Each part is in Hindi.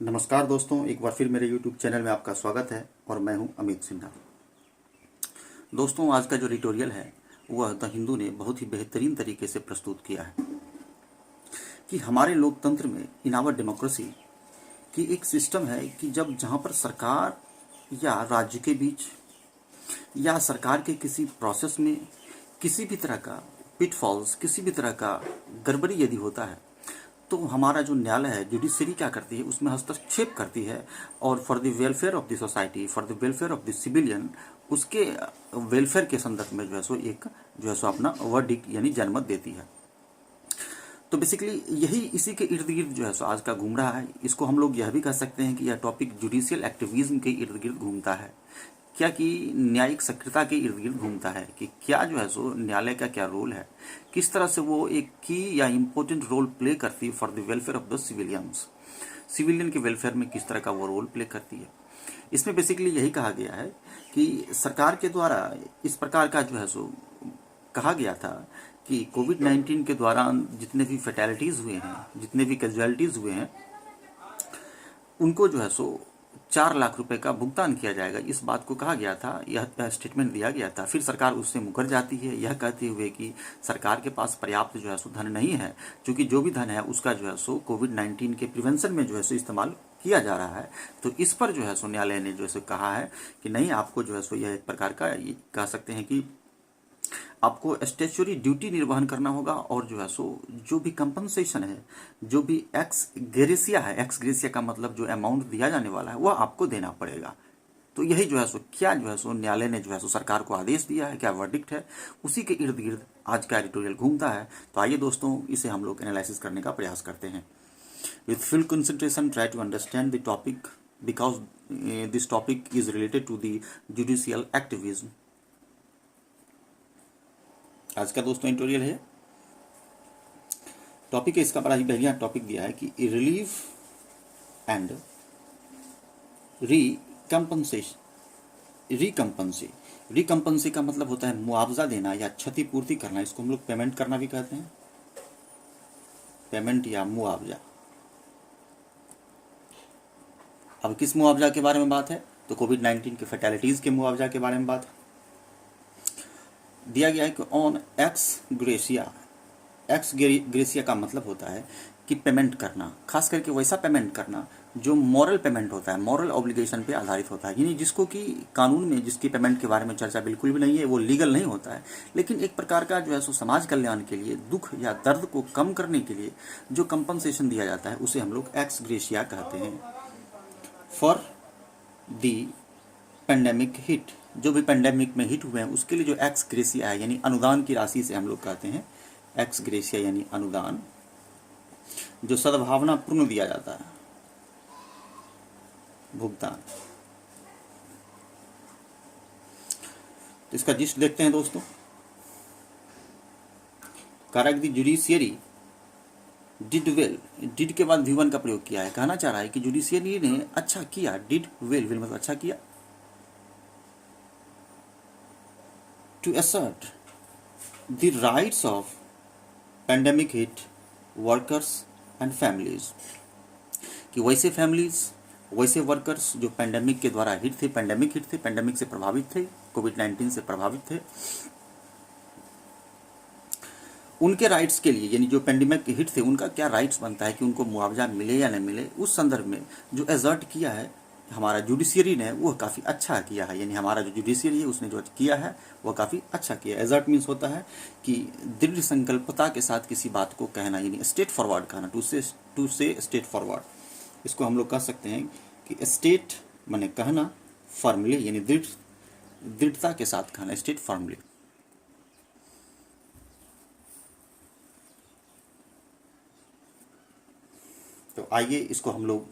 नमस्कार दोस्तों, एक बार फिर मेरे YouTube चैनल में आपका स्वागत है और मैं हूं अमित सिन्हा। दोस्तों, आज का जो एडिटोरियल है वह द हिंदू ने बहुत ही बेहतरीन तरीके से प्रस्तुत किया है कि हमारे लोकतंत्र में इन आवर डेमोक्रेसी की एक सिस्टम है कि जब जहां पर सरकार या राज्य के बीच या सरकार के किसी प्रोसेस में किसी भी तरह का पिटफॉल्स, किसी भी तरह का गड़बड़ी यदि होता है तो हमारा जो न्यायालय है, जुडिशरी क्या करती है, उसमें हस्तक्षेप करती है और for the welfare of the society, for the welfare of the civilian, उसके वेलफेयर के संदर्भ में जो है सो एक जो है सो अपना वर्डिक्ट यानी जनमत देती है। तो बेसिकली यही इसी के इर्द गिर्द जो है सो आज का घूम रहा है। इसको हम लोग यह भी कह सकते हैं कि यह टॉपिक जुडिशियल एक्टिविज्म के इर्द गिर्द घूमता है, क्या कि न्यायिक सक्रियता के इर्द गिर्द घूमता है कि क्या जो है सो न्यायालय का क्या रोल है, किस तरह से वो एक की या इम्पोर्टेंट रोल प्ले करती है for the welfare of the civilians, civilian के वेलफेयर में किस तरह का वो रोल प्ले करती है। इसमें बेसिकली यही कहा गया है कि सरकार के द्वारा इस प्रकार का जो है सो कहा गया था कि कोविड-19 के दौरान जितने भी फैटेलिटीज हुए हैं, जितने भी कैजुअलिटीज हुए हैं, उनको जो है सो 4 लाख रुपए का भुगतान किया जाएगा। इस बात को कहा गया था, यह स्टेटमेंट दिया गया था। फिर सरकार उससे मुकर जाती है, यह कहते हुए कि सरकार के पास पर्याप्त जो है सो धन नहीं है, क्योंकि जो भी धन है उसका जो है सो कोविड-19 के प्रिवेंशन में जो है सो इस्तेमाल किया जा रहा है। तो इस पर जो है सो न्यायालय ने जो है सो कहा है कि नहीं, आपको जो है सो यह एक प्रकार का कह सकते हैं कि आपको स्टैच्यूटरी ड्यूटी निर्वहन करना होगा और जो है सो जो भी कंपनसेशन है, जो भी एक्स ग्रेसिया है, एक्स ग्रेसिया का मतलब जो अमाउंट दिया जाने वाला है वह आपको देना पड़ेगा। तो यही जो है सो क्या जो है सो न्यायालय ने जो है सो सरकार को आदेश दिया है, क्या वर्डिक्ट है, उसी के इर्द गिर्द आज का एडिटोरियल घूमता है। तो आइए दोस्तों, इसे हम लोग एनालिसिस करने का प्रयास करते हैं। With full concentration try to understand the topic because this topic is related to the judicial activism. आज का दोस्तों एडिटोरियल है, टॉपिक है इसका बड़ा ही बढ़िया टॉपिक दिया है कि रिलीफ एंड रिकम्पनसे का मतलब होता है मुआवजा देना या क्षतिपूर्ति करना। इसको हम लोग पेमेंट करना भी कहते हैं, पेमेंट या मुआवजा। अब किस मुआवजा के बारे में बात है, तो कोविड-19 के फैटेलिटीज के मुआवजा के बारे में बात है। दिया गया है कि ऑन एक्स ग्रेसिया का मतलब होता है कि पेमेंट करना, खास करके वैसा पेमेंट करना जो मॉरल पेमेंट होता है, मॉरल ऑब्लिगेशन पे आधारित होता है, यानी जिसको कि कानून में जिसकी पेमेंट के बारे में चर्चा बिल्कुल भी नहीं है, वो लीगल नहीं होता है, लेकिन एक प्रकार का जो है सो समाज कल्याण के लिए, दुख या दर्द को कम करने के लिए जो कंपनसेशन दिया जाता है उसे हम लोग एक्स ग्रेसिया कहते हैं। फॉर दी पेंडेमिक हिट, जो भी पेंडेमिक में हिट हुए हैं उसके लिए जो एक्स ग्रेसिया है यानी अनुदान की राशि से हम लोग कहते हैं एक्स ग्रेसिया यानी अनुदान, जो सद्भावना पूर्ण दिया जाता है, भुगतान। तो इसका जिस्ट देखते हैं दोस्तों। कारक दी जुडिशियरी डिड वेल, डिड के बाद V1 का प्रयोग किया है, कहना चाह रहा है कि जुडिशियरी ने अच्छा किया, डिड वेल, वेल मतलब अच्छा किया, to assert the rights of pandemic hit workers and families, कि वैसे फैमिलीज, वैसे वर्कर्स जो पेंडेमिक के द्वारा हिट थे, पेंडेमिक से प्रभावित थे, कोविड-19 से प्रभावित थे, उनके राइट्स के लिए, यानी जो पेंडेमिक हिट थे उनका क्या राइट्स बनता है कि उनको मुआवजा मिले या नहीं मिले, उस संदर्भ में जो एजर्ट किया है हमारा जुडिशियरी ने, वो काफ़ी अच्छा किया है। यानी हमारा जो जुडिशियरी है उसने जो किया है वो काफ़ी अच्छा किया। एजर्ट मीन्स होता है कि दृढ़ संकल्पता के साथ किसी बात को कहना, यानी स्ट्रेट फॉरवर्ड कहना, टू से स्ट्रेट फॉरवर्ड। इसको हम लोग कह सकते हैं कि स्टेट माने कहना, फर्मली यानी दृढ़ता के साथ कहना, स्टेट फर्मली। तो आइए इसको हम लोग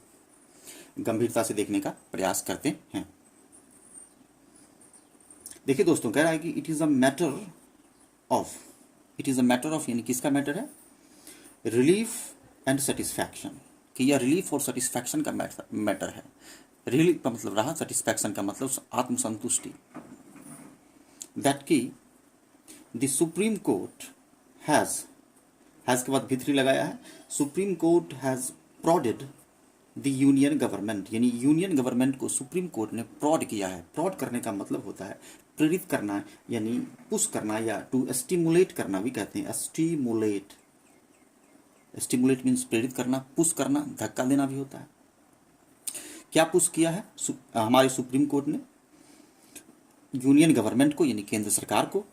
गंभीरता से देखने का प्रयास करते हैं। देखिए दोस्तों, कह रहा है कि it is a matter of, यानी किसका मैटर है, रिलीफ एंड सेटिस्फैक्शन, कि यह रिलीफ और सेटिस्फैक्शन का मैटर है। रिलीफ का मतलब रहा, सेटिस्फैक्शन का मतलब आत्मसंतुष्टि। दैट की द सुप्रीम कोर्ट हैज के बाद भित्री लगाया है, supreme court has prodded the union government, यानी यूनियन गवर्नमेंट को सुप्रीम कोर्ट ने प्रॉड किया है। प्रॉड करने का मतलब होता है प्रेरित करना, यानी पुश करना, या टू स्टिमुलेट करना भी कहते हैं। स्टिमुलेट, स्टिमुलेट मीन्स प्रेरित करना, पुश करना, धक्का देना भी होता है। क्या पुश किया है हमारे सुप्रीम कोर्ट ने यूनियन गवर्नमेंट को, यानी केंद्र सरकार को,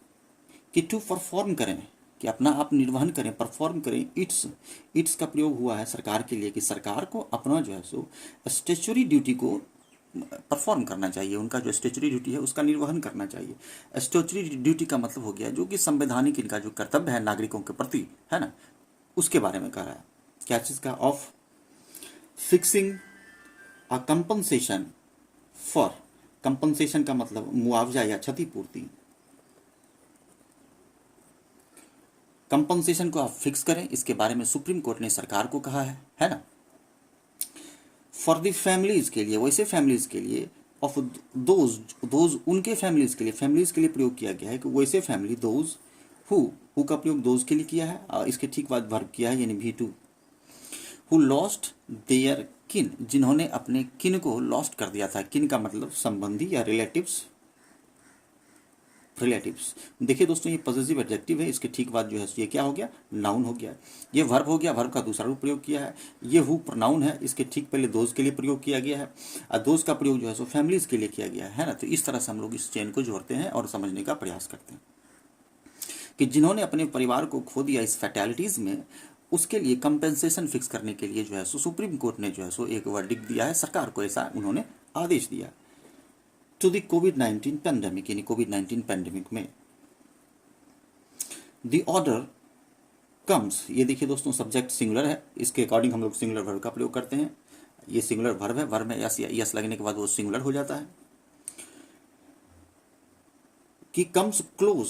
कि टू परफॉर्म करें, कि अपना आप निर्वहन करें, परफॉर्म करें। इट्स का प्रयोग हुआ है सरकार के लिए, कि सरकार को अपना जो है सो स्टेचुरी ड्यूटी को परफॉर्म करना चाहिए, उनका जो स्टेचुरी ड्यूटी है उसका निर्वहन करना चाहिए। स्टेचुरी ड्यूटी का मतलब हो गया जो कि संवैधानिक इनका जो कर्तव्य है नागरिकों के प्रति, है ना, उसके बारे में कह रहा है। क्या चीज़ का? Of fixing a compensation for, compensation का मतलब मुआवजा या क्षतिपूर्ति। कंपनसेशन को आप फिक्स करें, इसके बारे में सुप्रीम कोर्ट ने सरकार को कहा है ना। फॉर द फैमिलीज के लिए, वैसे फैमिलीज के लिए, ऑफ दोज उनके फैमिलीज के लिए, फैमिलीज के लिए प्रयोग किया गया है कि वैसे फैमिली, दोज हु का प्रयोग दोज के लिए किया है और इसके ठीक बाद वर्ब किया है, यानी V2। हु लॉस्ट देयर किन, जिन्होंने अपने किन को लॉस्ट कर दिया था। किन का मतलब संबंधी या रिलेटिव्स। देखिए दोस्तों, ये पॉजिटिव एडजेक्टिव है, इसके ठीक बाद जो है ये क्या हो गया? नाउन हो गया। ये वर्ब हो गया, वर्ब का दूसरा रूप प्रयोग किया है। ये हु प्रोनाउन है, इसके ठीक पहले दोज के लिए प्रयोग किया गया है, और दोज का प्रयोग जो है सो फैमिलीज के लिए किया गया है ना। तो इस तरह से हम लोग इस चेन को जोड़ते हैं और समझने का प्रयास करते हैं कि जिन्होंने अपने परिवार को खो दिया इस फैटेलिटीज में, उसके लिए कंपेंसेशन फिक्स करने के लिए जो है सो सुप्रीम कोर्ट ने जो है सो एक वर्डिक्ट दिया है सरकार को, ऐसा उन्होंने आदेश दिया। टू द कोविड-19 पैंडेमिक, यानी कोविड-19 पैंडेमिक में द ऑर्डर कम्स, ये देखिए दोस्तों सब्जेक्ट सिंगुलर है, इसके अकॉर्डिंग हम लोग सिंगुलर वर्ब का प्रयोग करते हैं। ये सिंगुलर वर्ब है, वर्ब में यस लगने के बाद वो सिंगुलर हो जाता है। कि comes close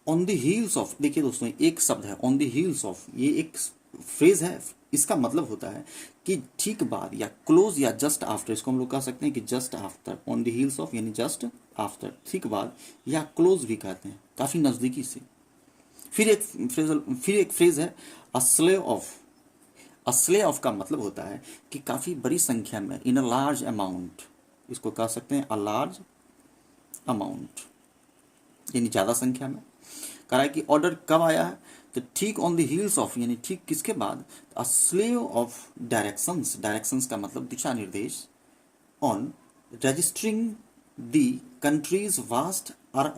on the heels of, देखिए दोस्तों एक शब्द है ऑन द हील्स ऑफ, ये एक फ्रेज है, इसका मतलब होता है कि ठीक बाद, या क्लोज या जस्ट आफ्टर, इसको हम लोग कह सकते हैं कि just after, on the heels of यानी जस्ट आफ्टर, ठीक बाद, या क्लोज भी कहते हैं, काफी नजदीकी से। फिर एक फ्रेज है a slave of. A slave of का मतलब होता है कि काफी बड़ी संख्या में, इन अ लार्ज अमाउंट, इसको कह सकते हैं अ लार्ज अमाउंट, यानी ज्यादा संख्या में। कह रहा है कि ऑर्डर कब आया है? तो ठीक ऑन द हील्स ऑफ, यानी ठीक किसके बाद? A slave of directions, directions का मतलब दिशा निर्देश, on registering the countries vast और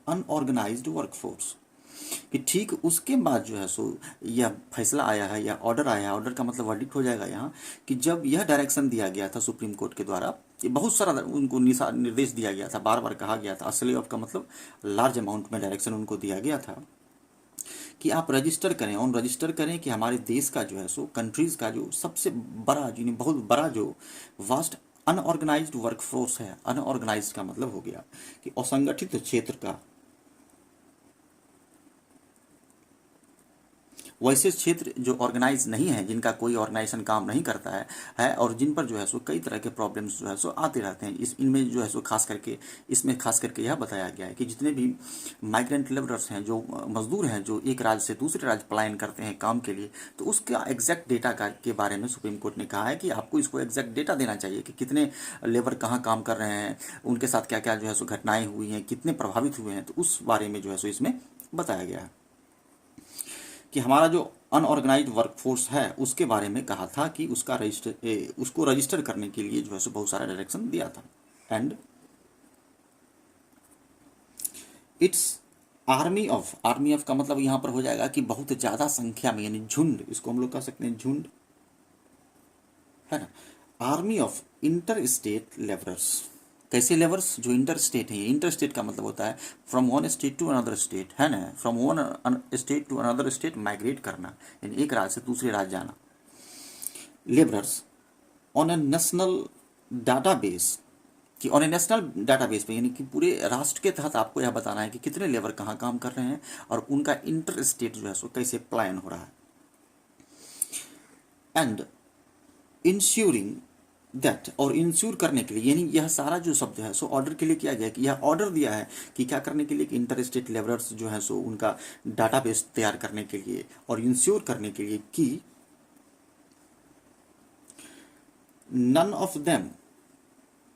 अनऑर्गेनाइज्ड वर्कफोर्स, कि ठीक उसके बाद जो है सो यह फैसला आया है या ऑर्डर आया है। ऑर्डर का मतलब वर्डिक्ट हो जाएगा यहाँ, कि जब यह डायरेक्शन दिया गया था सुप्रीम कोर्ट के द्वारा, ये बहुत सारा उनको निर्देश दिया गया था, बार बार कहा गया था। असली ऑफ का मतलब लार्ज अमाउंट में डायरेक्शन उनको दिया गया था कि आप रजिस्टर करें, ऑन रजिस्टर करें कि हमारे देश का जो है सो कंट्रीज का जो सबसे बड़ा, यानी बहुत बड़ा जो वास्ट अनऑर्गेनाइज्ड वर्कफोर्स है। अनऑर्गेनाइज्ड का मतलब हो गया कि असंगठित क्षेत्र का, वैसे क्षेत्र जो ऑर्गेनाइज नहीं है, जिनका कोई ऑर्गेनाइजेशन काम नहीं करता है और जिन पर जो है सो कई तरह के प्रॉब्लम्स जो है सो आते रहते हैं। इनमें जो है सो खास करके यह बताया गया है कि जितने भी माइग्रेंट लेबरर्स हैं, जो मजदूर हैं, जो एक राज्य से दूसरे राज्य पलायन करते हैं काम के लिए, तो उसका एग्जैक्ट डेटा के बारे में सुप्रीम कोर्ट ने कहा है कि आपको इसको एग्जैक्ट डेटा देना चाहिए कि कितने लेबर कहाँ काम कर रहे हैं, उनके साथ क्या क्या जो है सो घटनाएं हुई हैं, कितने प्रभावित हुए हैं। तो उस बारे में जो है सो इसमें बताया गया है कि हमारा जो अनऑर्गेनाइज्ड वर्कफोर्स है उसके बारे में कहा था कि उसको रजिस्टर करने के लिए जो है सो बहुत सारा डायरेक्शन दिया था। एंड इट्स आर्मी ऑफ का मतलब यहाँ पर हो जाएगा कि बहुत ज़्यादा संख्या में, यानी झुंड, इसको हम लोग कह सकते हैं झुंड, है ना। Army of interstate labourers, कैसे लेबर्स? जो इंटर स्टेट है। इंटर स्टेट का मतलब होता है from one state to another state, है ना, from one state to another state migrate करना, यानी एक राज्य से दूसरे राज्य जाना। Labourers on a national database, कि ऑन ए नेशनल डाटाबेस पे, यानी कि पूरे राष्ट्र के तहत आपको यह बताना है कि कितने लेबर कहाँ काम कर रहे हैं और उनका इंटर स्टेट जो है सो कैसे प्लान हो रहा है। एंड इंश्योरिंग दैट, और इंश्योर करने के लिए, यानी यह सारा जो शब्द है सो ऑर्डर के लिए किया गया कि यह ऑर्डर दिया है कि क्या करने के लिए, कि इंटर स्टेट लेबरर्स जो है सो उनका डाटाबेस तैयार करने के लिए और इंश्योर करने के लिए कि नन ऑफ देम,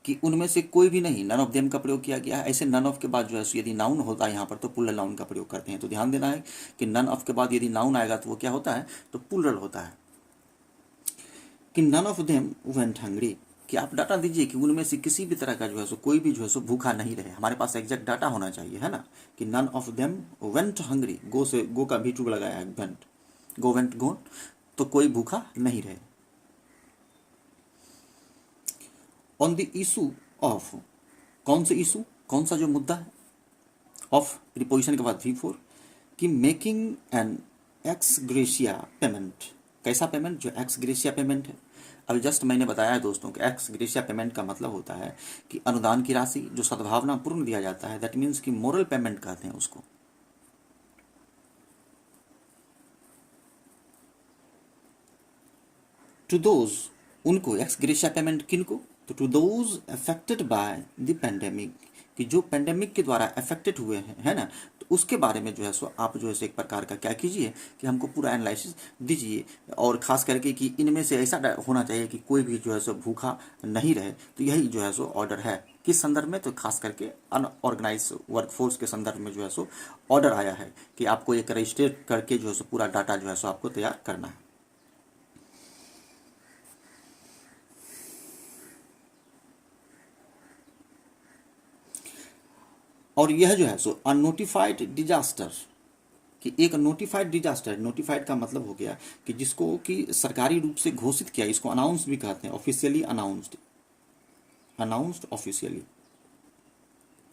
कि उनमें से कोई भी नहीं, नन ऑफ देम का प्रयोग किया गया है। ऐसे नन ऑफ के बाद जो है यदि नाउन होता है यहाँ पर तो प्लूरल नाउन का प्रयोग करते हैं। तो ध्यान देना है कि नन ऑफ के बाद यदि नाउन आएगा तो वो क्या होता है, तो प्लूरल होता है। कि none of them went hungry, कि आप डाटा दीजिए कि उनमें से किसी भी तरह का जो है सो कोई भी जो है सो भूखा नहीं रहे। हमारे पास एग्जैक्ट डाटा होना चाहिए, है ना, कि none of them went hungry, गो से गो का भी टू लगाया है, वेंट, गो वेंट गो, तो कोई भूखा नहीं रहे। ऑन द इशू ऑफ, कौन से इशू, कौन सा जो मुद्दा है, ऑफ प्रीपोजिशन के बाद V4, कि making an x gratia payment, कैसा पेमेंट, जो एक्स ग्रेशिया पेमेंट है। अभी जस्ट मैंने बताया है दोस्तों कि एक्स ग्रेशिया पेमेंट का मतलब होता है कि अनुदान की राशि जो सद्भावना पूर्ण दिया जाता है, दैट मीन्स कि मोरल पेमेंट कहते हैं उसको। टू दोज, उनको, एक्स ग्रेशिया पेमेंट किनको, तो to those affected by the pandemic, कि जो पेंडेमिक के द्वारा अफेक्टेड हुए हैं, है ना, तो उसके बारे में जो है सो आप जो है एक प्रकार का क्या कीजिए कि हमको पूरा एनालिसिस दीजिए। और खास करके कि इनमें से ऐसा होना चाहिए कि कोई भी जो है सो भूखा नहीं रहे। तो यही जो है सो ऑर्डर है, किस संदर्भ में, तो खास करके अनऑर्गेनाइज वर्कफोर्स के संदर्भ में जो है सो ऑर्डर आया है कि आपको एक रजिस्टर करके जो है सो पूरा डाटा जो है सो आपको तैयार करना है। और यह जो है सो अननोटिफाइड डिजास्टर, कि एक नोटिफाइड डिजास्टर, नोटिफाइड का मतलब हो गया कि जिसको कि सरकारी रूप से घोषित किया, इसको अनाउंस भी कहते हैं, ऑफिशियली अनाउंस्ड, अनाउंस्ड ऑफिशियली,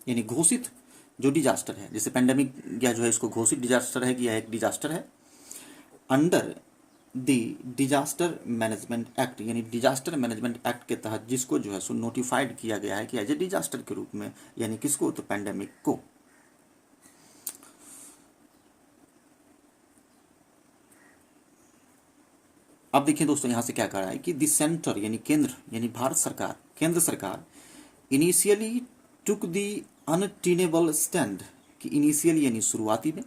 यानी घोषित जो डिजास्टर है, जैसे पेंडेमिक या जो है इसको घोषित डिजास्टर है कि यह एक डिजास्टर है। Under the disaster management act, यानी डिजास्टर मैनेजमेंट एक्ट के तहत जिसको जो है सो नोटिफाइड किया गया है कि एज ए डिजास्टर के रूप में, यानी किसको, तो पेंडेमिक को। अब देखिए दोस्तों यहां से क्या कह रहा है कि द सेंटर, यानी केंद्र, यानी भारत सरकार, केंद्र सरकार initially took the untenable stand, कि इनिशियली यानी शुरुआती में,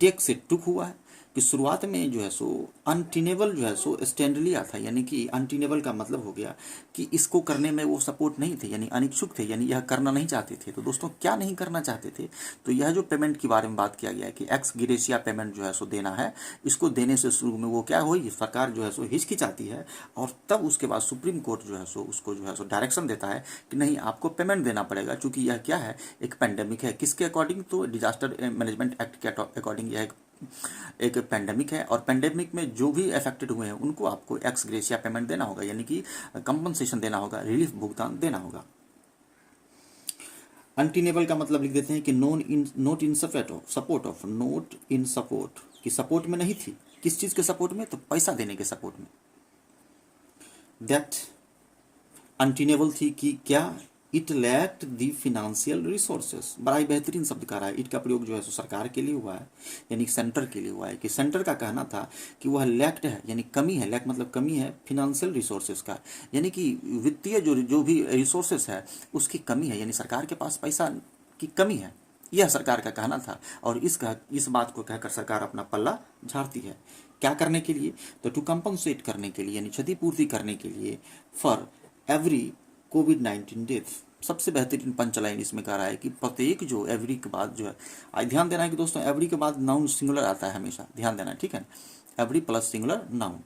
टेक से टुक हुआ है कि शुरुआत में जो है सो अनटेनेबल जो है सो स्टैंड लिया था, यानी कि अनटेनेबल का मतलब हो गया कि इसको करने में वो सपोर्ट नहीं थे, यानी अनिच्छुक थे, यानी यह करना नहीं चाहते थे। तो दोस्तों क्या नहीं करना चाहते थे, तो यह जो पेमेंट के बारे में बात किया गया है कि एक्स ग्रेशिया पेमेंट जो है सो देना है, इसको देने से शुरू में वो क्या हुई, सरकार जो है सो हिचकिचाती है, और तब उसके बाद सुप्रीम कोर्ट जो है सो उसको जो है सो डायरेक्शन देता है कि नहीं आपको पेमेंट देना पड़ेगा, चूंकि यह क्या है, एक पेंडेमिक है। किसके अकॉर्डिंग, तो डिजास्टर मैनेजमेंट एक्ट के अकॉर्डिंग यह एक पेंडेमिक है, और पेंडेमिक में जो भी अफेक्टेड हुए हैं उनको आपको एक्स ग्रेशिया पेमेंट देना होगा, यानी कि कंपनसेशन देना होगा, रिलीफ भुगतान देना होगा। अनटेनेबल का मतलब लिख देते हैं कि note in support of, note in support, कि सपोर्ट में नहीं थी, किस चीज के सपोर्ट में, तो पैसा देने के सपोर्ट में। दैट अनटेनेबल थी कि क्या, it lacked the financial resources, बड़ा ही बेहतरीन शब्द कह रहा है। इट का प्रयोग जो है सो सरकार के लिए हुआ है, यानी सेंटर के लिए हुआ है, कि सेंटर का कहना था कि वह लैक्ड है, यानी कमी है, लैक मतलब कमी है, फिनेंशियल रिसोर्सेस का, यानी कि वित्तीय जो भी रिसोर्सेस है उसकी कमी है, यानी सरकार के पास पैसा की कमी है, यह सरकार का कहना था। और इस बात को कहकर सरकार अपना पल्ला झाड़ती है, क्या करने के लिए, तो टू कंपनसेट करने के लिए, यानी क्षतिपूर्ति करने के लिए, फॉर एवरी कोविड-19 डेथ। सबसे बेहतरीन पंचलाइन इसमें कह रहा है कि प्रत्येक जो एवरी के बाद जो है, ध्यान देना है कि दोस्तों एवरी के बाद नाउन सिंगुलर आता है हमेशा, ध्यान देना है, ठीक है, एवरी प्लस सिंगुलर नाउन,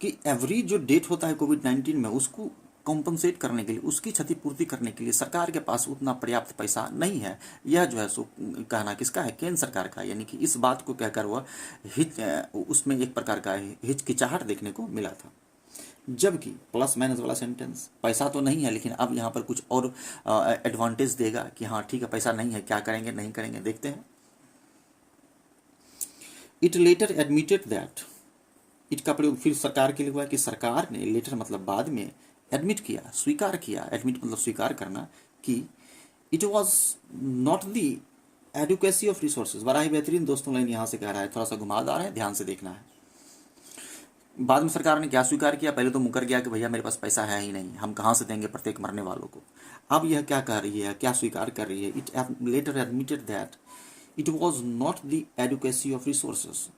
कि एवरी जो डेट होता है कोविड-19 में उसको कॉम्पनसेट करने के लिए, उसकी क्षतिपूर्ति करने के लिए सरकार के पास उतना पर्याप्त पैसा नहीं है। यह जो है सो कहना किसका है, केंद्र सरकार का, यानी कि इस बात को कहकर वह उसमें एक प्रकार का हिचकिचाहट देखने को मिला था। जबकि प्लस माइनस वाला सेंटेंस, पैसा तो नहीं है लेकिन अब यहाँ पर कुछ और एडवांटेज देगा कि हाँ ठीक है पैसा नहीं है, क्या करेंगे नहीं करेंगे, देखते हैं। It later admitted that, it का प्रयोग फिर सरकार के लिए हुआ कि सरकार ने, लेटर मतलब बाद में, एडमिट किया, स्वीकार किया, एडमिट मतलब स्वीकार करना, कि it was not the adequacy of resources. बड़ा ही बेहतरीन दोस्तों लाइन यहाँ से कह रहा है, थोड़ा सा घुमावदार है, ध्यान से देखना है। बाद में सरकार ने क्या स्वीकार किया, पहले तो मुकर गया कि भैया मेरे पास पैसा है ही नहीं, हम कहाँ से देंगे प्रत्येक मरने वालों को। अब यह क्या कह रही है, क्या स्वीकार कर रही है, it later admitted that it was not the adequacy of resources,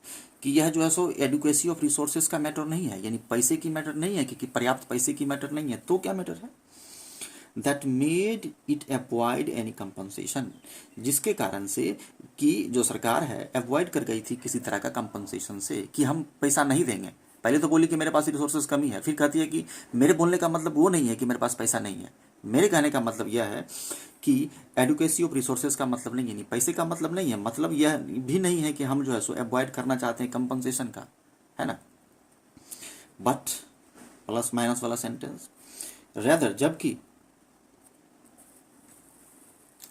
कि यह जो है सो एडुकेसी ऑफ रिसोर्सेस का मैटर नहीं है, यानी पैसे की मैटर नहीं है, कि पर्याप्त पैसे की मैटर नहीं है, तो क्या मैटर है, that made it avoid any compensation, जिसके कारण से कि जो सरकार है अवॉइड कर गई थी किसी तरह का कंपनसेशन से, कि हम पैसा नहीं देंगे। पहले तो बोली कि मेरे पास रिसोर्सेज कमी है, फिर कहती है कि मेरे बोलने का मतलब वो नहीं है कि मेरे पास पैसा नहीं है, मेरे कहने का मतलब यह है कि एडुकेसी ऑफ रिसोर्सेज का मतलब नहीं है, नहीं पैसे का मतलब नहीं है, मतलब यह भी नहीं है कि हम जो है सो अवॉइड करना चाहते हैं कंपनसेशन का, है ना। बट प्लस माइनस वाला सेंटेंस, रेदर, जबकि,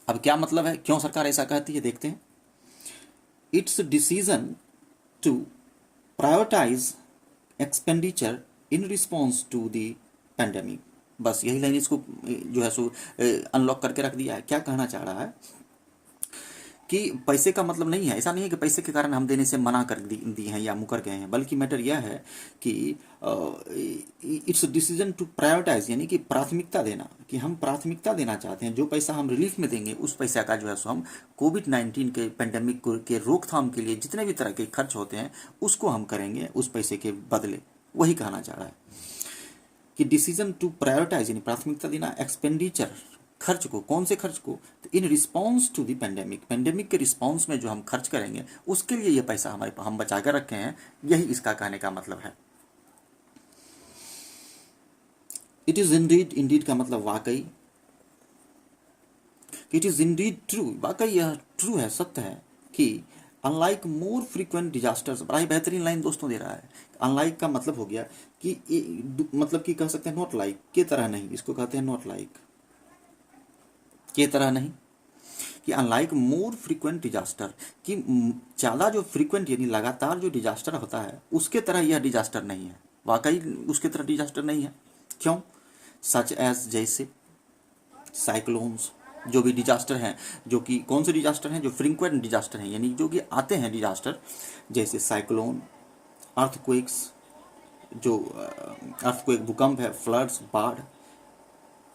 अब क्या मतलब है, क्यों सरकार ऐसा कहती है, देखते हैं। It's decision to prioritise expenditure in response to the pandemic, बस यही लाइन इसको जो है सो अनलॉक करके रख दिया है। क्या कहना चाह रहा है कि पैसे का मतलब नहीं है, ऐसा नहीं है कि पैसे के कारण हम देने से मना कर दी हैं या मुकर गए हैं, बल्कि मैटर यह है कि इट्स डिसीजन टू प्रायोरिटाइज, यानी कि प्राथमिकता देना, कि हम प्राथमिकता देना चाहते हैं, जो पैसा हम रिलीफ में देंगे उस पैसा का जो है सो हम कोविड-19 के पेंडेमिक के रोकथाम के लिए जितने भी तरह के खर्च होते हैं उसको हम करेंगे उस पैसे के बदले, वही कहना चाह रहा है कि डिसीजन टू प्रायोरिटाइज, यानी प्राथमिकता देना एक्सपेंडिचर, खर्च को, कौन से खर्च को, तो in response to the pandemic, pandemic के रिस्पॉन्स में जो हम खर्च करेंगे उसके लिए ये पैसा हमारे हम बचा कर रखे हैं, यही इसका कहने का मतलब है। इट इज इंडीड, इंडीड का मतलब वाकई, इट इज इंडीड ट्रू, वाकई यह ट्रू है, सत्य है कि अनलाइक मोर फ्रीक्वेंट डिजास्टर्स, बड़ा ही बेहतरीन लाइन दोस्तों दे रहा है। अनलाइक का मतलब हो गया कि मतलब कि कह सकते हैं नॉट लाइक, के तरह नहीं, इसको कहते हैं नॉट लाइक, के तरह नहीं, कि अनलाइक मोर फ्रीक्वेंट डिजास्टर, कि ज़्यादा जो फ्रीक्वेंट यानी लगातार जो डिजास्टर होता है उसके तरह यह डिजास्टर नहीं है, वाकई उसके तरह डिजास्टर नहीं है। क्यों, सच एज, जैसे साइक्लोन्स, जो भी डिजास्टर हैं, जो कि कौन से डिजास्टर हैं, जो फ्रीक्वेंट डिजास्टर हैं, यानी जो कि आते हैं डिजास्टर, जैसे साइक्लोन, अर्थक्वेक्स, जो अर्थक्वेक भूकंप है, फ्लड्स, बाढ़,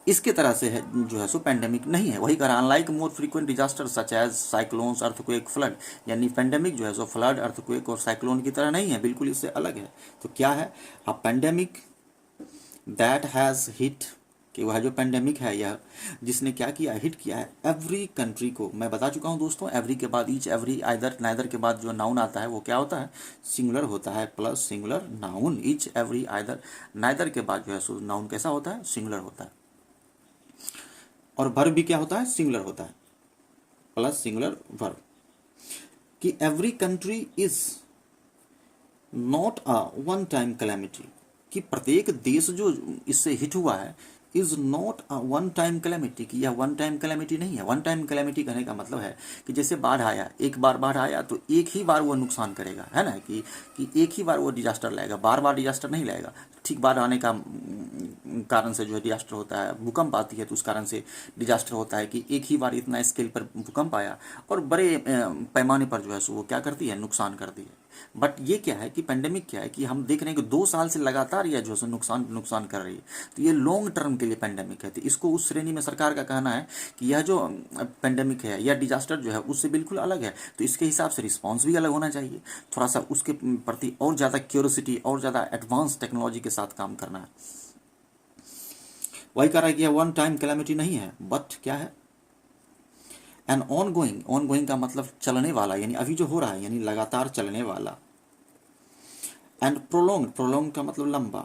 इसके तरह से है जो है सो पेंडेमिक नहीं है। वही कह रहा, unlike more frequent disaster such as cyclones, earthquake, flood, यानी पेंडेमिक जो है सो फ्लड, अर्थक्वेक और साइक्लोन की तरह नहीं है, बिल्कुल इससे अलग है। तो क्या है, a pandemic that has hit, कि वह जो पेंडेमिक है यह जिसने क्या किया, हिट किया है एवरी कंट्री को। मैं बता चुका हूँ दोस्तों, एवरी के बाद ईच, एवरी, आइदर, नाइदर के बाद जो नाउन आता है वो क्या होता है, सिंगुलर होता है, plus singular noun, each, every, either, neither के बाद जो है सो नाउन कैसा होता है, सिंगुलर होता है, और वर्ब भी क्या होता है, सिंगुलर होता है, प्लस सिंगुलर वर्ब, कि every country is not a one time calamity, कि प्रत्येक देश जो इससे हिट हुआ है is not a one time calamity, कि यह वन टाइम कैलेमिटी नहीं है। वन टाइम कैलेमिटी कहने का मतलब है कि जैसे बाढ़ आया, एक बार बाढ़ आया तो एक ही बार वो नुकसान करेगा, है ना, कि एक ही बार वो डिजास्टर लाएगा, बार बार डिजास्टर नहीं लाएगा। ठीक बाढ़ आने का कारण से जो है डिजास्टर होता है, भूकंप आती है तो उस कारण से डिजास्टर होता है कि एक ही बार इतना स्केल पर भूकंप आया और बड़े पैमाने पर जो है सो वो क्या करती है, नुकसान करती है। बट ये क्या है कि पेंडेमिक क्या है कि हम देख रहे हैं कि 2 साल से लगातार यह जो है नुकसान कर रही है, तो ये लॉन्ग टर्म के लिए पेंडेमिक है। तो इसको उस श्रेणी में सरकार का कहना है कि यह जो पेंडेमिक है या डिजास्टर जो है उससे बिल्कुल अलग है, तो इसके हिसाब से रिस्पॉन्स भी अलग होना चाहिए, थोड़ा सा उसके प्रति और ज़्यादा क्यूरियोसिटी और ज़्यादा एडवांस टेक्नोलॉजी के साथ काम करना है। वही कह रहा है कि यह वन टाइम कैलेमिटी नहीं है, बट क्या है, एन ऑनगोइंग, ऑनगोइंग का मतलब चलने वाला, यानी अभी जो हो रहा है यानी लगातार चलने वाला, एंड प्रोलॉन्ग, प्रोलॉन्ग का मतलब लंबा,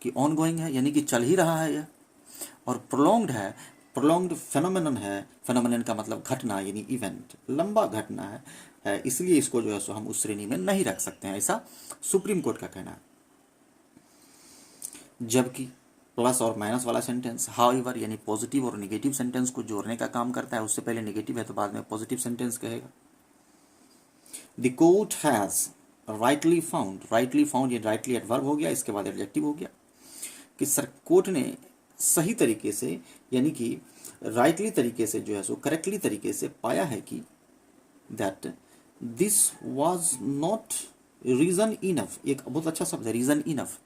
कि ऑनगोइंग है यानी कि चल ही रहा है यह, और प्रोलॉन्ग्ड है, प्रोलॉन्ग्ड फेनोमेनन है, फेनोमेनन का मतलब घटना यानी इवेंट, लंबा घटना है, इसलिए इसको जो है सो हम उस श्रेणी में नहीं रख सकते हैं, ऐसा सुप्रीम कोर्ट का कहना है। जबकि प्लस और माइनस वाला सेंटेंस हाउएवर, यानी पॉजिटिव और नेगेटिव सेंटेंस को जोड़ने का काम करता है, उससे पहले नेगेटिव है तो बाद में पॉजिटिव सेंटेंस कहेगा। The court has rightly found, rightly found ये राइटली एडवर्ब हो गया, इसके बाद एडजेक्टिव हो गया, कि सर कोर्ट ने सही तरीके से यानी कि राइटली तरीके से जो है सो करेक्टली तरीके से पाया है कि that this was not reason enough, एक बहुत अच्छा शब्द है रीजन इनफ,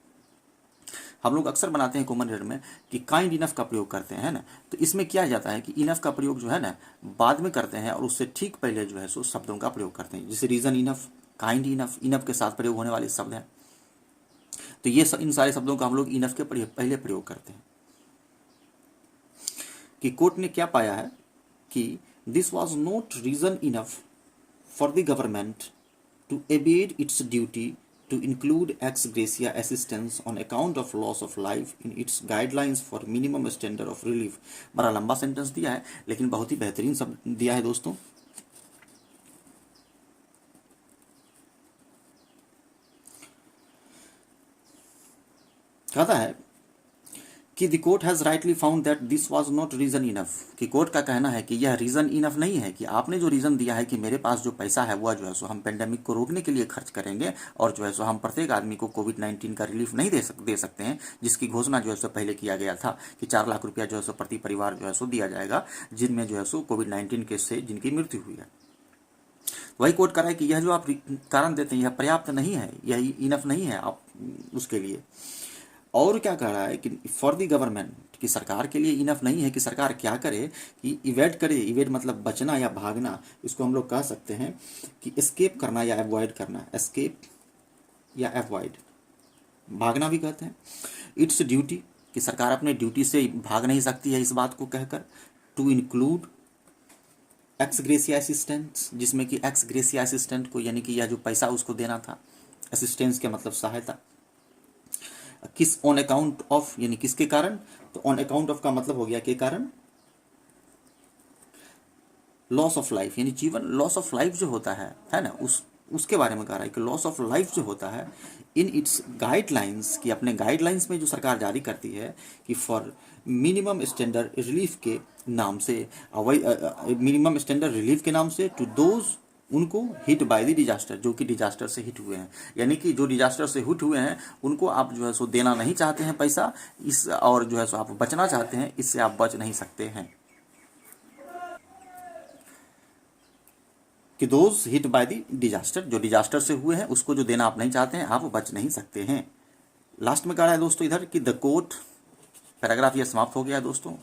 हम लोग अक्सर बनाते हैं कॉमन वर्ड में कि काइंड इनफ का प्रयोग करते हैं, है ना। तो इसमें क्या जाता है कि इनफ का प्रयोग जो है ना बाद में करते हैं और उससे ठीक पहले जो है सो शब्दों का प्रयोग करते हैं, जैसे reason enough, kind enough, enough के साथ प्रयोग होने वाले शब्द हैं। तो ये इन सारे शब्दों का हम लोग इनफ के पहले प्रयोग करते हैं। कि कोर्ट ने क्या पाया है कि this was not reason enough for the government to abet its duty to include ex gratia assistance on account of loss of life in its guidelines for minimum standard of relief। बड़ा लंबा सेंटेंस दिया है लेकिन बहुत ही बेहतरीन सब दिया है दोस्तों। कहता है कि the court has rightly found that this was not reason enough, कि कोर्ट का कहना है कि यह रीज़न इनफ नहीं है, कि आपने जो रीज़न दिया है कि मेरे पास जो पैसा है वह जो है सो हम पेंडेमिक को रोकने के लिए खर्च करेंगे और जो है सो हम प्रत्येक आदमी को कोविड-19 का रिलीफ नहीं दे सकते हैं, जिसकी घोषणा जो है सो पहले किया गया था कि 4 लाख रुपया जो है सो प्रति परिवार जो है सो दिया जाएगा जिनमें जो है सो कोविड-19 के से जिनकी मृत्यु हुई है। वही कोर्ट कह रहा है कि यह जो आप कारण देते हैं यह पर्याप्त नहीं है, यह इनफ नहीं है आप उसके लिए। और क्या कह रहा है कि फॉर द गवर्नमेंट, कि सरकार के लिए इनफ नहीं है कि सरकार क्या करे कि इवेड करे, इवेड मतलब बचना या भागना, इसको हम लोग कह सकते हैं कि एस्केप करना या अवॉइड करना, एस्केप या अवॉइड, भागना भी कहते हैं। इट्स ड्यूटी, कि सरकार अपने ड्यूटी से भाग नहीं सकती है इस बात को कहकर। To include ex gratia assistant, जिसमें कि एक्स ग्रेसिया असिस्टेंट को यानी कि यह जो पैसा उसको देना था, असिस्टेंस के मतलब सहायता, किस ऑन अकाउंट ऑफ यानी किसके कारण, तो ऑन अकाउंट ऑफ का मतलब हो गया के कारण, लॉस ऑफ लाइफ यानी जीवन, लॉस ऑफ लाइफ जो होता है ना, उसके बारे में कह रहा है कि लॉस ऑफ लाइफ जो होता है इन इट्स गाइडलाइंस, कि अपने गाइडलाइंस में जो सरकार जारी करती है कि फॉर मिनिमम स्टैंडर्ड रिलीफ के नाम से, मिनिमम स्टैंडर्ड रिलीफ के नाम से टू दोज उनको हिट बाय द डिजास्टर, जो कि डिजास्टर से हिट हुए हैं, यानी कि जो डिजास्टर से हिट हुए हैं उनको आप जो है सो देना नहीं चाहते हैं पैसा इस, और जो है सो आप बचना चाहते हैं, इससे आप बच नहीं सकते हैं। कि those hit by the disaster, जो डिजास्टर से हुए हैं उसको जो देना आप नहीं चाहते हैं, आप बच नहीं सकते हैं। लास्ट में कह रहा है दोस्तों इधर कि द कोर्ट, पैराग्राफ ये समाप्त हो गया है दोस्तों।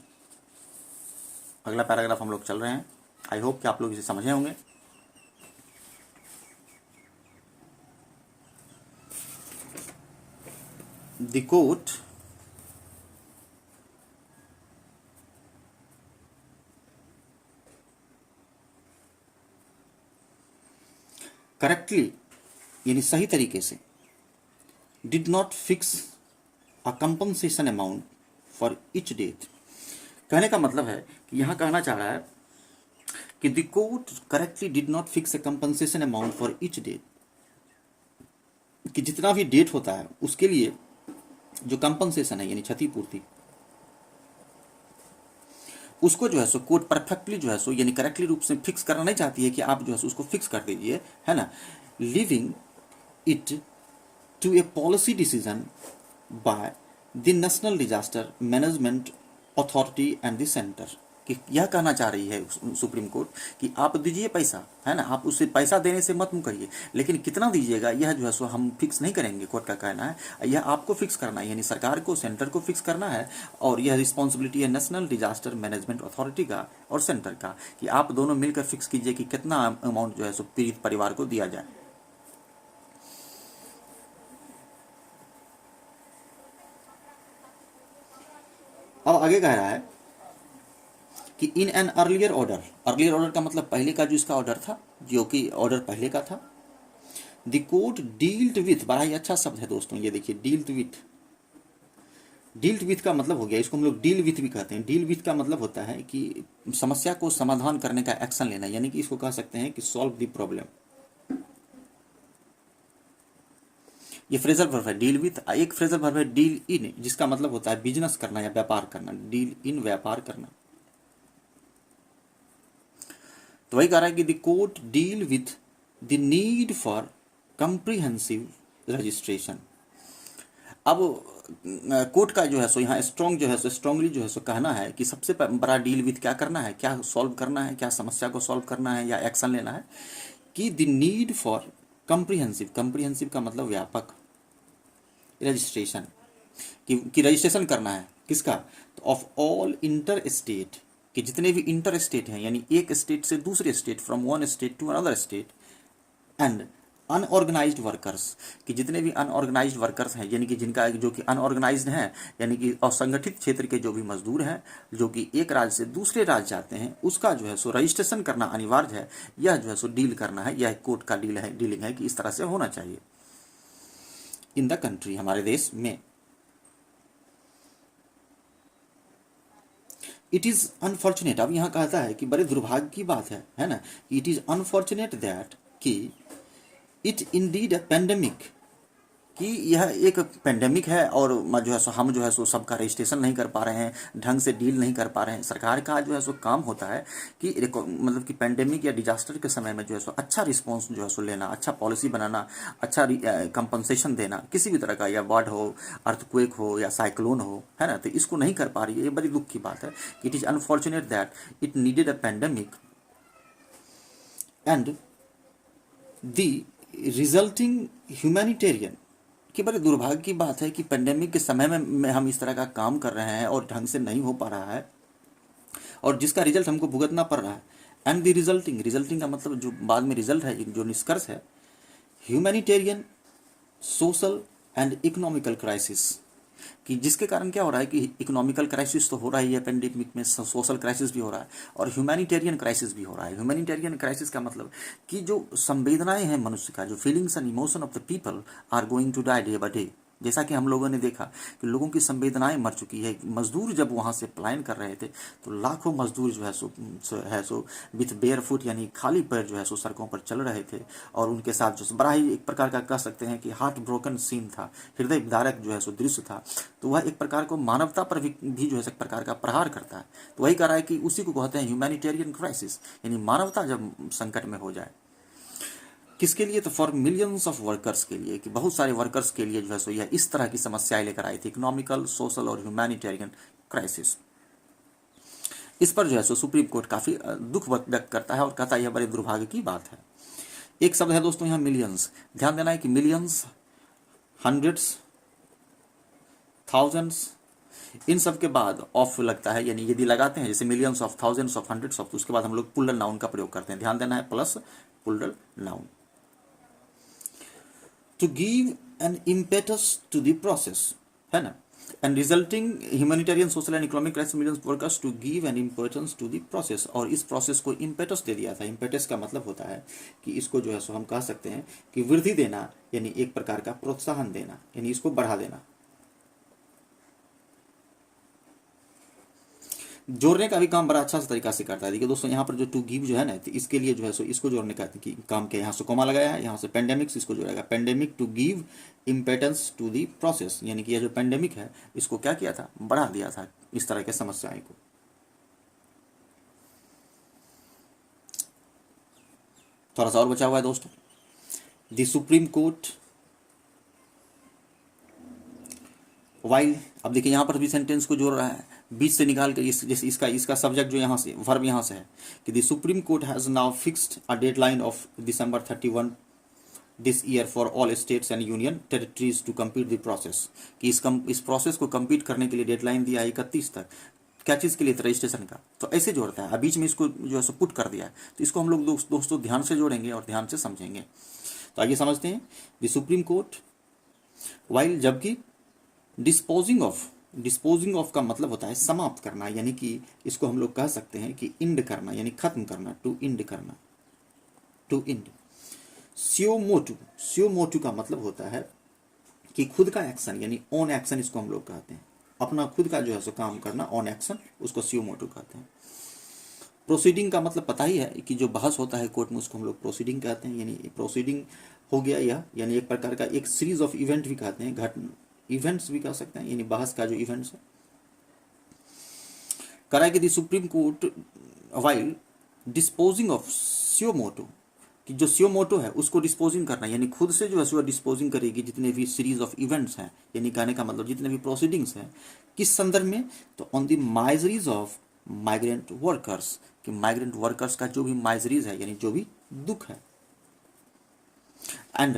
अगला पैराग्राफ हम लोग चल रहे हैं। आई होप कि आप लोग इसे समझे होंगे। The court करेक्टली यानी सही तरीके से did not fix a compensation amount for each death. कहने का मतलब है कि यहाँ कहना चाह रहा है कि the court correctly did not fix a compensation amount for each death, कि जितना भी डेट होता है उसके लिए जो कंपनसेशन है यानी क्षतिपूर्ति, उसको जो है सो कोर्ट परफेक्टली जो है सो यानी करेक्टली रूप से फिक्स करना नहीं चाहती है कि आप जो है सो उसको फिक्स कर दीजिए, है ना, leaving it to a policy decision by the national disaster management authority and the centre. कि यह कहना चाह रही है सुप्रीम कोर्ट कि आप दीजिए पैसा, है ना, आप उससे पैसा देने से मत मुकरिए, लेकिन कितना दीजिएगा यह जो है सो हम फिक्स नहीं करेंगे, कोर्ट का कहना है यह आपको फिक्स करना है, यानी सरकार को, सेंटर को फिक्स करना है। और यह रिस्पॉन्सिबिलिटी है नेशनल डिजास्टर मैनेजमेंट अथॉरिटी का और सेंटर का, कि आप दोनों मिलकर फिक्स कीजिए कि कितना अमाउंट जो है सो पीड़ित परिवार को दिया जाए। अब आगे कह रहा है कि in an earlier order, earlier order का मतलब पहले का जो इसका ऑर्डर था, जो कि ऑर्डर पहले का था, द कोर्ट डील्ड विथ, बड़ा ही अच्छा शब्द है दोस्तों ये देखिए, डील्ड विथ। डील्ड विथ का मतलब हो गया, इसको हम लोग डील विथ भी कहते हैं। डील विथ का मतलब होता है कि समस्या को समाधान करने का एक्शन लेना, यानी कि इसको कह सकते हैं कि सॉल्व द प्रॉब्लम। ये फ्रेजल वर्ब है डील विथ। एक फ्रेजल वर्ब है डील इन, जिसका मतलब होता है बिजनेस करना या व्यापार करना, डील इन व्यापार करना। तो वही कह रहा है कि the court deal with the need for comprehensive registration. अब कोर्ट का जो है सो यहाँ स्ट्रॉन्ग जो है सो स्ट्रांगली जो है सो कहना है कि सबसे बड़ा डील विथ क्या करना है, क्या सॉल्व करना है, क्या समस्या को सॉल्व करना है या एक्शन लेना है, कि the need for comprehensive, comprehensive का मतलब व्यापक, रजिस्ट्रेशन, कि रजिस्ट्रेशन करना है किसका, तो ऑफ ऑल इंटर स्टेट, कि जितने भी इंटर स्टेट हैं यानी एक स्टेट से दूसरे state, from one state to another state, and unorganised workers, कि जितने भी अनऑर्गेनाइज्ड वर्कर्स हैं यानी कि जिनका जो कि अनऑर्गेनाइज्ड हैं यानी कि असंगठित क्षेत्र के जो भी मजदूर हैं जो कि एक राज्य से दूसरे राज्य जाते हैं, उसका जो है सो रजिस्ट्रेशन करना अनिवार्य है। यह जो है सो डील करना है, यह कोर्ट का डीलिंग है कि इस तरह से होना चाहिए इन द कंट्री, हमारे देश में। इट इज अनफॉर्चुनेट, अब यहाँ कहता है कि बड़े दुर्भाग्य की बात है ना, इट इज अनफॉर्चुनेट दैट कि इट इंडीड अ पेंडेमिक, कि यह एक पेंडेमिक है और जो है सो हम जो है सो सबका रजिस्ट्रेशन नहीं कर पा रहे हैं, ढंग से डील नहीं कर पा रहे हैं। सरकार का जो है सो काम होता है कि मतलब कि पेंडेमिक या डिजास्टर के समय में जो है सो अच्छा रिस्पॉन्स जो है सो लेना, अच्छा पॉलिसी बनाना, अच्छा कंपनसेशन देना, किसी भी तरह का, या बाढ़ हो, अर्थक्वेक हो या साइक्लोन हो, है ना, तो इसको नहीं कर पा रही है। ये बड़ी दुख की बात है। It is unfortunate that it needed a pandemic and the resulting humanitarian, कि बड़े दुर्भाग्य की बात है कि पेंडेमिक के समय में हम इस तरह का काम कर रहे हैं और ढंग से नहीं हो पा रहा है और जिसका रिजल्ट हमको भुगतना पड़ रहा है। एंड द रिजल्टिंग का मतलब जो बाद में रिजल्ट है, जो निष्कर्ष है, humanitarian, social and economical crisis, कि जिसके कारण क्या हो रहा है कि इकोनॉमिकल क्राइसिस तो हो रहा ही है पेंडेमिक में, सोशल क्राइसिस भी हो रहा है और ह्यूमैनिटेरियन क्राइसिस भी हो रहा है। ह्यूमैनिटेरियन क्राइसिस का मतलब कि जो संवेदनाएं हैं मनुष्य का, जो feelings and emotion of the people are going to die day by day. जैसा कि हम लोगों ने देखा कि लोगों की संवेदनाएं मर चुकी है। मजदूर जब वहाँ से पलायन कर रहे थे तो लाखों मजदूर जो है सो विथ बेयर फुट यानी खाली पैर जो है सो सड़कों पर चल रहे थे और उनके साथ जो बड़ा ही एक प्रकार का कह सकते हैं कि हार्ट ब्रोकन सीन था, हृदय विदारक जो है सो दृश्य था। तो वह एक प्रकार को मानवता पर भी जो है एक प्रकार का प्रहार करता है। तो वही कह रहा है कि उसी को कहते हैं ह्यूमैनिटेरियन क्राइसिस, यानी मानवता जब संकट में हो जाए। किसके लिए, तो फॉर मिलियंस ऑफ वर्कर्स के लिए, कि बहुत सारे वर्कर्स के लिए जो है सो यह इस तरह की समस्याएं लेकर आई थी, इकोनॉमिकल, सोशल और ह्यूमैनिटेरियन क्राइसिस। इस पर जो है सो सुप्रीम कोर्ट काफी दुख व्यक्त करता है और कहता है यह बड़े दुर्भाग्य की बात है। एक शब्द है दोस्तों यहाँ मिलियंस, ध्यान देना है कि मिलियंस, हंड्रेड्स, थाउजेंड्स, इन सब के बाद ऑफ लगता है, यानी यदि लगाते हैं जैसे millions of, thousands of, hundreds of, तो उसके बाद हम लोग प्लूरल नाउन का प्रयोग करते हैं। ध्यान देना है, plus plural noun. To give an impetus to the process, है ना, and resulting humanitarian, social and economic crisis millions workers to give an importance to the process, और इस प्रोसेस को इम्पेटस दे दिया था। इम्पेटस का मतलब होता है कि इसको जो है सो हम कह सकते हैं कि वृद्धि देना, यानी एक प्रकार का प्रोत्साहन देना, यानी इसको बढ़ा देना। जोड़ने का भी काम बड़ा अच्छा तरीका से करता है। देखिए दोस्तों यहाँ पर जो टू गिव जो है ना, तो इसके लिए जो है सो इसको जोड़ने का काम किया, यहाँ से कोमा लगाया है, यहाँ से पेंडेमिक्स इसको जोड़ेगा, pandemic to give impetus to the process, यानी कि यह जो पेंडेमिक है इसको क्या किया था, बढ़ा दिया था इस तरह के समस्याएं को। थोड़ा सा और बचा हुआ है दोस्तों, द सुप्रीम कोर्ट वाइल, अब देखिए यहाँ पर भी सेंटेंस को जोड़ रहा है, बीच से निकाल कर जैसे इसका सब्जेक्ट जो यहाँ से, वर्ब यहाँ से है कि the Supreme Court has now fixed a deadline of December 31 this year for all states and union territories to complete the process, कि इस प्रोसेस को कंप्लीट करने के लिए डेडलाइन दिया है 31 तक। क्या चीज़ के लिए, रजिस्ट्रेशन का। तो ऐसे जोड़ता है, अब बीच में इसको जो है सो पुट कर दिया है, तो इसको हम लोग दोस्तों ध्यान से जोड़ेंगे और ध्यान से समझेंगे। तो आइए समझते हैं, द सुप्रीम कोर्ट वाइल, जबकि डिस्पोजिंग ऑफ का मतलब होता है समाप्त करना, यानी कि इसको हम लोग कह सकते हैं कि इंड करना, यानी खत्म करना, टू इंड करना, टू इंड। सियोमोटू का मतलब होता है कि खुद का एक्शन, यानी ऑन एक्शन इसको हम लोग कहते हैं, अपना खुद का जो है सो काम करना, ऑन एक्शन, उसको सियोमोटू कहते हैं। प्रोसीडिंग का मतलब पता ही है कि जो बहस होता है कोर्ट में उसको हम लोग प्रोसीडिंग कहते हैं, यानी प्रोसीडिंग हो गया यह, यानी एक प्रकार का एक सीरीज ऑफ इवेंट भी कहते हैं, घटना, इवेंट्स भी कह सकते हैं, यानी बहस का जो इवेंट्स है। करा कि the Supreme Court while disposing of suo motu, कि जो सियोमोटो है उसको डिस्पोजिंग करना, यानी खुद से जो है सो डिस्पोजिंग करेगी जितने भी सीरीज ऑफ इवेंट्स हैं, यानी कहने का मतलब जितने भी प्रोसीडिंग्स हैं। किस संदर्भ में, तो on the miseries of migrant workers, कि माइग्रेंट वर्कर्स का जो भी माइजरीज है, यानी जो भी दुख है, एंड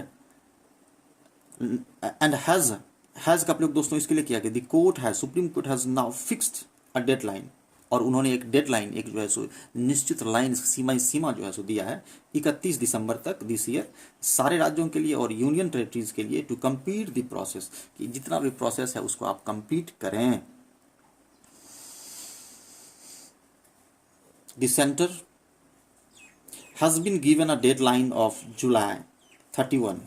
हैज हैज़ का प्रयोग दोस्तों इसके लिए किया कि द कोर्ट है, supreme Court has now fixed a deadline, और उन्होंने एक डेडलाइन, एक जो है सो निश्चित लाइन, सीमा जो है सो दिया है 31 दिसंबर तक दिस ईयर सारे राज्यों के लिए और यूनियन टेरिटरीज के लिए टू कंप्लीट द प्रोसेस, कि जितना भी प्रोसेस है उसको आप कंप्लीट करें। The centre has been given a deadline of July 31,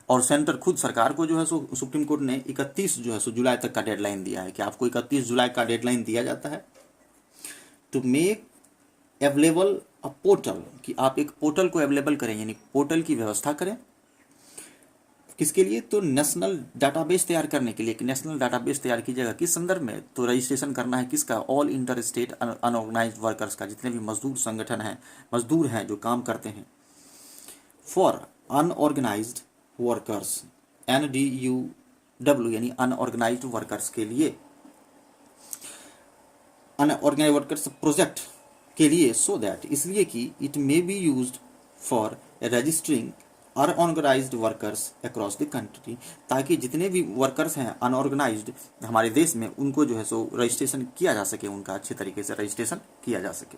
और सेंटर खुद सरकार को जो है सो सुप्रीम कोर्ट ने 31 जो है सो जुलाई तक का डेडलाइन दिया है, कि आपको 31 जुलाई का डेडलाइन दिया जाता है to make available a portal, कि आप एक पोर्टल को अवेलेबल करें, यानी पोर्टल की व्यवस्था करें। किसके लिए? तो नेशनल डाटाबेस तैयार करने के लिए। एक नेशनल डाटाबेस तैयार कीजिएगा किस संदर्भ में? तो रजिस्ट्रेशन करना है किसका? All inter state unorganised workers का, जितने भी मजदूर संगठन हैं, मजदूर हैं जो काम करते हैं। फॉर अनऑर्गेनाइज्ड वर्कर्स, NDUW यानी अनऑर्गेनाइज्ड वर्कर्स के लिए, अनऑर्गेनाइज्ड वर्कर्स प्रोजेक्ट के लिए, सो दैट इसलिए कि it may be used for registering unorganised workers across the country, ताकि जितने भी वर्कर्स हैं अनऑर्गेनाइज्ड हमारे देश में, उनको जो है सो रजिस्ट्रेशन किया जा सके, उनका अच्छे तरीके से रजिस्ट्रेशन किया जा सके।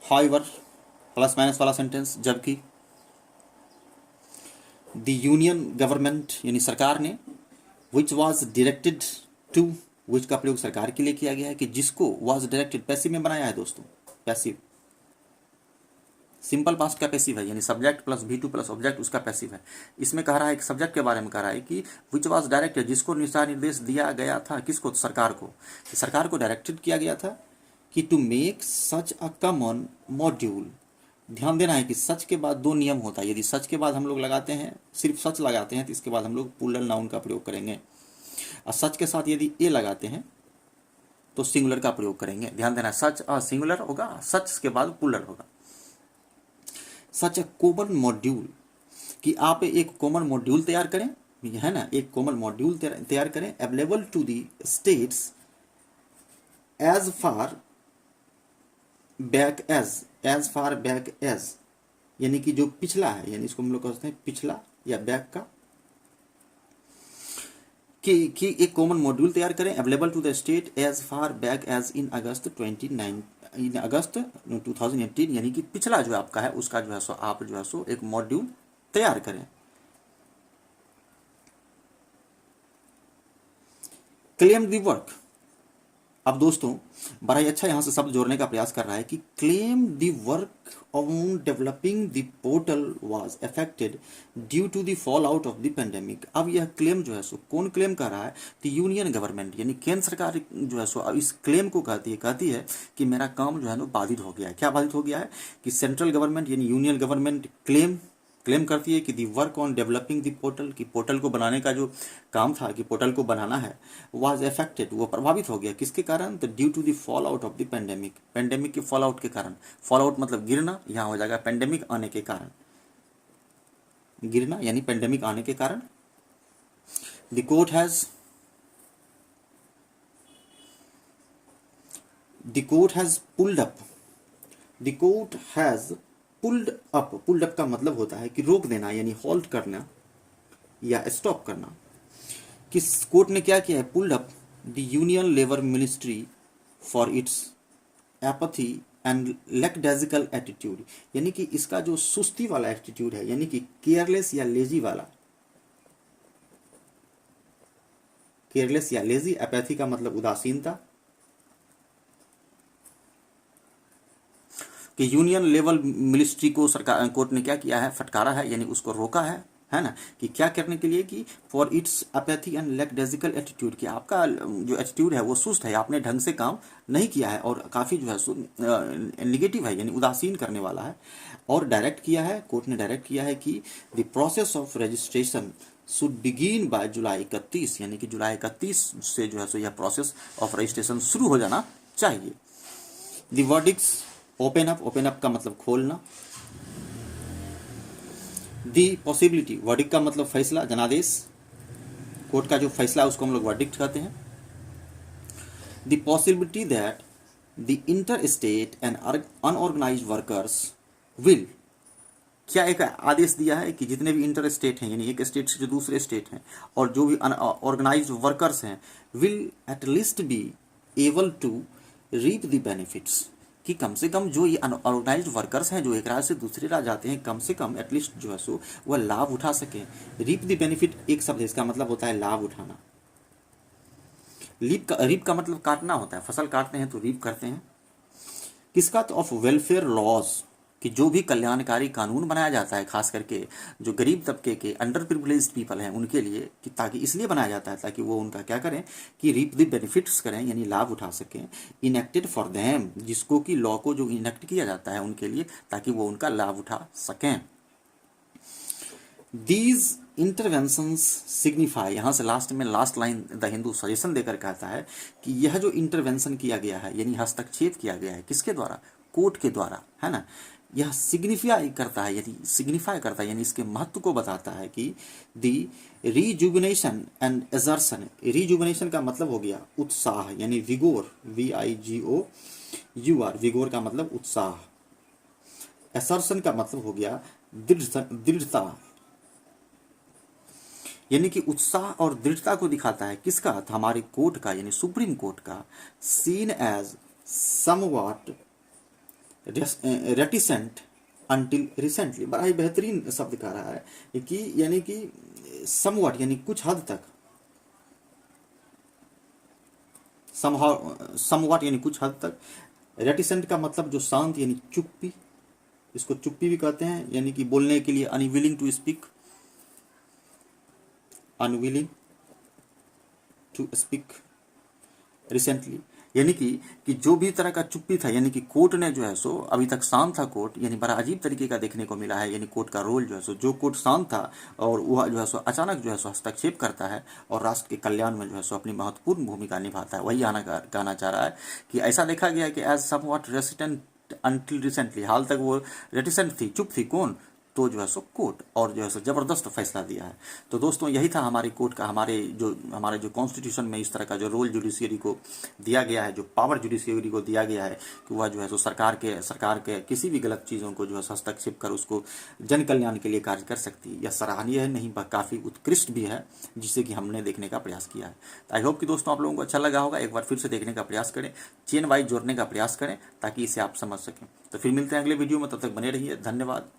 हाउएवर प्लस माइनस वाला सेंटेंस, जबकि द यूनियन गवर्नमेंट यानी सरकार ने, विच वाज डायरेक्टेड टू, विच का प्रयोग सरकार के लिए किया गया है, कि जिसको, वाज डायरेक्टेड पैसिव में बनाया है दोस्तों, पैसिव, सिंपल पास्ट का पैसिव है, यानी subject plus V2 plus object उसका पैसिव है। इसमें कह रहा है कि सब्जेक्ट के बारे में कह रहा है कि विच वाज डायरेक्टेड, जिसको दिशा निर्देश दिया गया था, किसको? सरकार को। सरकार को डायरेक्टेड किया गया था कि to make such a common module. ध्यान देना है कि सच के बाद दो नियम होता है। यदि सच के बाद हम लोग लगाते हैं, सिर्फ सच लगाते हैं, तो इसके बाद हम लोग प्लूरल नाउन का प्रयोग करेंगे, और सच के साथ यदि ए लगाते हैं तो सिंगुलर का प्रयोग करेंगे। ध्यान देना, सच सिंगुलर होगा, सच के बाद प्लूरल होगा। सच अ कॉमन मॉड्यूल, कि आप एक कॉमन मॉड्यूल तैयार करें, है ना, एक कॉमन मॉड्यूल तैयार करें, available to the states as far back as far back as, यानी कि जो पिछला है, यानी इसको हम लोग कहते हैं पिछला या बैक का, कि एक कॉमन मॉड्यूल तैयार करें, available to the state as far back as in August 2018, यानी कि पिछला जो आपका है उसका जो है सो आप जो है सो एक मॉड्यूल तैयार करें। क्लेम द वर्क, अब दोस्तों बड़ा ही अच्छा यहां से शब्द जोड़ने का प्रयास कर रहा है कि claim the work on developing the portal was affected due to the fallout of the pandemic. अब यह क्लेम जो है सो कौन क्लेम कर रहा है? द यूनियन गवर्नमेंट, यानी केंद्र सरकार जो है सो अब इस क्लेम को कहती है कि मेरा काम जो है ना बाधित हो गया है। क्या बाधित हो गया है? कि सेंट्रल गवर्नमेंट यानी यूनियन गवर्नमेंट क्लेम करती है कि the work on developing the portal, की पोर्टल को बनाने का जो काम था, कि पोर्टल को बनाना है, वाज अफेक्टेड, वो प्रभावित हो गया। किसके कारण? तो due to the fallout of the pandemic, pandemic के फॉल आउट के कारण। फॉल आउट मतलब गिरना, यहाँ हो जाएगा पेंडेमिक आने के कारण, गिरना यानी पेंडेमिक आने के कारण। The court has pulled up, the court has pulled up, pulled up का मतलब होता है कि रोक देना, यानी हॉल्ट करना या स्टॉप करना। किस कोर्ट ने क्या किया है? Pulled up the union labour ministry for its apathy and lackadaisical attitude, यानी कि इसका जो सुस्ती वाला एटीट्यूड है, यानी कि केयरलेस या लेजी वाला, केयरलेस या लेजी, एपैथी का मतलब उदासीनता, कि यूनियन लेवल मिनिस्ट्री को सरकार कोर्ट ने क्या किया है? फटकारा है, यानी उसको रोका है ना, कि क्या करने के लिए? कि for its apathy and lackadaisical attitude, कि आपका जो एटीट्यूड है वो सुस्त है, आपने ढंग से काम नहीं किया है और काफ़ी जो है निगेटिव है, यानी उदासीन करने वाला है। और डायरेक्ट किया है, कोर्ट ने डायरेक्ट किया है कि the process of registration should begin by July 31, यानी कि जुलाई 31 से जो है सो यह प्रोसेस ऑफ रजिस्ट्रेशन शुरू हो जाना चाहिए। द वर्डिक्ट्स ओपन अप का मतलब खोलना। दी पॉसिबिलिटी, वर्डिक्ट का मतलब फैसला, जनादेश। कोर्ट का जो फैसला है उसको हम लोग वर्डिक्ट कहते हैं। The possibility that the inter state and unorganised workers will, क्या एक आदेश दिया है कि जितने भी इंटर स्टेट हैं यानी एक स्टेट से जो दूसरे स्टेट हैं और जो भी अनऑर्गेनाइज्ड वर्कर्स हैं, will at least be able to reap the benefits, कि कम से कम जो ये अनऑर्गेनाइज्ड वर्कर्स हैं जो एक राज्य से दूसरे राज्य जाते हैं, कम से कम एटलीस्ट जो है सो वह लाभ उठा सकें। रीप द बेनिफिट एक शब्द है, इसका मतलब होता है लाभ उठाना। रीप का मतलब काटना होता है, फसल काटते हैं तो रीप करते हैं। किसका? तो ऑफ वेलफेयर लॉज, कि जो भी कल्याणकारी कानून बनाया जाता है खास करके जो गरीब तबके के अंडर प्रिविलेज्ड पीपल हैं उनके लिए, कि ताकि इसलिए बनाया जाता है ताकि वो उनका क्या करें कि रीप द बेनिफिट्स करें यानी लाभ उठा सकें। इनेक्टेड फॉर देम, जिसको कि लॉ को जो इनेक्ट किया जाता है उनके लिए ताकि वो उनका लाभ उठा सकें। दीज इंटरवेंशंस सिग्निफाई, यहाँ से लास्ट में last line the Hindu suggestion देकर कहता है कि यह जो इंटरवेंशन किया गया है यानी हस्तक्षेप किया गया है किसके द्वारा? कोर्ट के द्वारा, है ना। यह सिग्निफाई करता है यानी इसके महत्व को बताता है कि दी रिजुबिनेशन एंड एजर्सन, रिजुबिनेशन का मतलब हो गया उत्साह यानी विगोर, VIGOUR, विगोर का मतलब उत्साह। एसर्सन का मतलब हो गया दृढ़ता, यानी कि उत्साह और दृढ़ता को दिखाता है। किसका? तो हमारे कोर्ट का यानी सुप्रीम कोर्ट का। Seen as somewhat reticent until recently, बड़ा ही बेहतरीन शब्द कह रहा है कि यानी कि समवॉट यानी कुछ हद तक, समवॉट यानी कुछ हद तक, रेटिसेंट का मतलब जो शांत यानी चुप्पी, इसको चुप्पी भी कहते हैं, यानी कि बोलने के लिए unwilling to speak, unwilling to speak recently, यानी कि जो भी तरह का चुप्पी था, यानी कि कोर्ट ने जो है सो अभी तक शांत था कोर्ट, यानी बड़ा अजीब तरीके का देखने को मिला है। यानी कोर्ट का रोल जो है सो, जो कोर्ट शांत था और वह जो है सो अचानक जो है सो हस्तक्षेप करता है और राष्ट्र के कल्याण में जो है सो अपनी महत्वपूर्ण भूमिका निभाता है। वही कहना चाह रहा है कि ऐसा देखा गया है कि as somewhat resistant until recently, हाल तक वो रेटिसेंट थी, चुप थी। कौन? तो जो है सो कोर्ट, और जो है सो जबरदस्त फैसला दिया है। तो दोस्तों यही था हमारी कोर्ट का, हमारे जो कॉन्स्टिट्यूशन में इस तरह का जो रोल जुडिशियरी को दिया गया है, जो पावर जुडिशियरी को दिया गया है कि वह जो है सो सरकार के किसी भी गलत चीज़ों को जो है हस्तक्षेप कर उसको जन कल्याण के लिए कार्य कर सकती है। यह सराहनीय है, नहीं काफ़ी उत्कृष्ट भी है, जिसे कि हमने देखने का प्रयास किया है। तो आई होप कि दोस्तों आप लोगों को अच्छा लगा होगा। एक बार फिर से देखने का प्रयास करें, चेन वाइज जोड़ने का प्रयास करें ताकि इसे आप समझ सकें। तो फिर मिलते हैं अगले वीडियो में, तब तक बने रहिए। धन्यवाद।